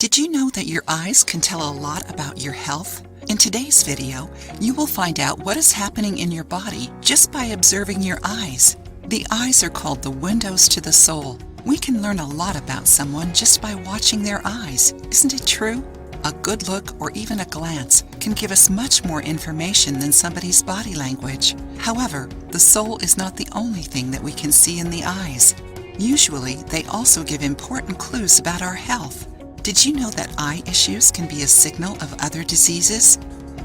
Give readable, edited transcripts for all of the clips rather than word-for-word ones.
Did you know that your eyes can tell a lot about your health? In today's video, you will find out what is happening in your body just by observing your eyes. The eyes are called the windows to the soul. We can learn a lot about someone just by watching their eyes. Isn't it true? A good look or even a glance can give us much more information than somebody's body language. However, the soul is not the only thing that we can see in the eyes. Usually, they also give important clues about our health. Did you know that eye issues can be a signal of other diseases?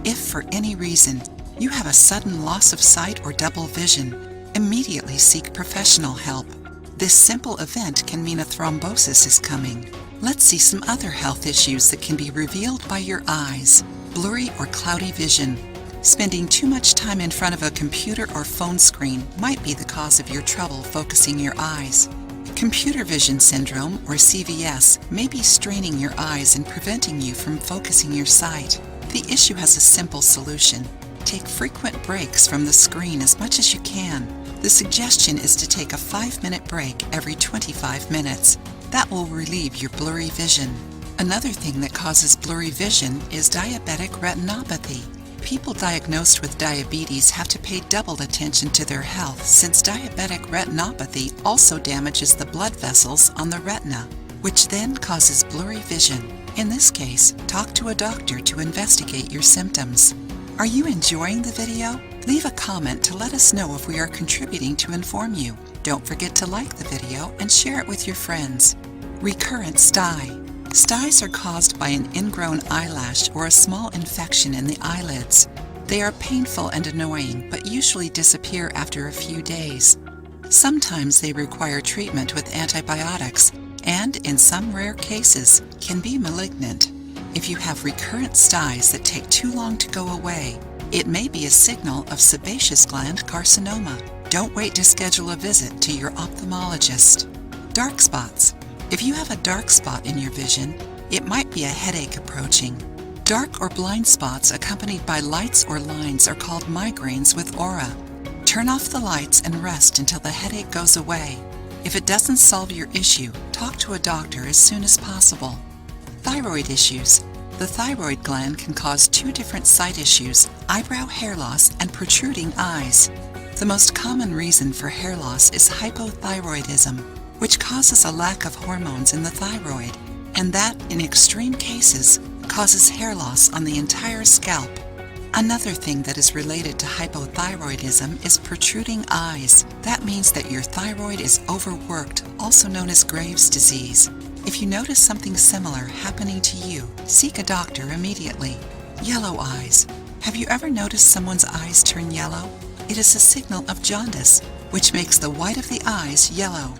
If for any reason you have a sudden loss of sight or double vision, immediately seek professional help. This simple event can mean a thrombosis is coming. Let's see some other health issues that can be revealed by your eyes. Blurry or cloudy vision. Spending too much time in front of a computer or phone screen might be the cause of your trouble focusing your eyes. Computer vision syndrome, or CVS, may be straining your eyes and preventing you from focusing your sight. The issue has a simple solution. Take frequent breaks from the screen as much as you can. The suggestion is to take a 5-minute break every 25 minutes. That will relieve your blurry vision. Another thing that causes blurry vision is diabetic retinopathy. People diagnosed with diabetes have to pay double attention to their health since diabetic retinopathy also damages the blood vessels on the retina, which then causes blurry vision. In this case, talk to a doctor to investigate your symptoms. Are you enjoying the video? Leave a comment to let us know if we are contributing to inform you. Don't forget to like the video and share it with your friends. Recurrent stye. Styes are caused by an ingrown eyelash or a small infection in the eyelids. They are painful and annoying, but usually disappear after a few days. Sometimes they require treatment with antibiotics, and in some rare cases, can be malignant. If you have recurrent styes that take too long to go away, it may be a signal of sebaceous gland carcinoma. Don't wait to schedule a visit to your ophthalmologist. Dark spots. If you have a dark spot in your vision, it might be a headache approaching. Dark or blind spots accompanied by lights or lines are called migraines with aura. Turn off the lights and rest until the headache goes away. If it doesn't solve your issue, talk to a doctor as soon as possible. Thyroid issues. The thyroid gland can cause 2 different sight issues: eyebrow hair loss and protruding eyes. The most common reason for hair loss is hypothyroidism, which causes a lack of hormones in the thyroid, and that, in extreme cases, causes hair loss on the entire scalp. Another thing that is related to hypothyroidism is protruding eyes. That means that your thyroid is overworked, also known as Graves' disease. If you notice something similar happening to you, seek a doctor immediately. Yellow eyes. Have you ever noticed someone's eyes turn yellow? It is a signal of jaundice, which makes the white of the eyes yellow.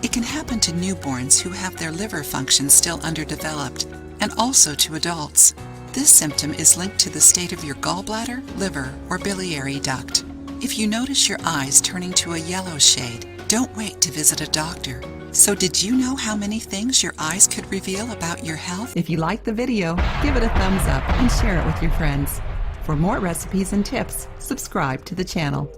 It can happen to newborns who have their liver function still underdeveloped, and also to adults. This symptom is linked to the state of your gallbladder, liver, or biliary duct. If you notice your eyes turning to a yellow shade, don't wait to visit a doctor. So did you know how many things your eyes could reveal about your health? If you liked the video, give it a thumbs up and share it with your friends. For more recipes and tips, subscribe to the channel.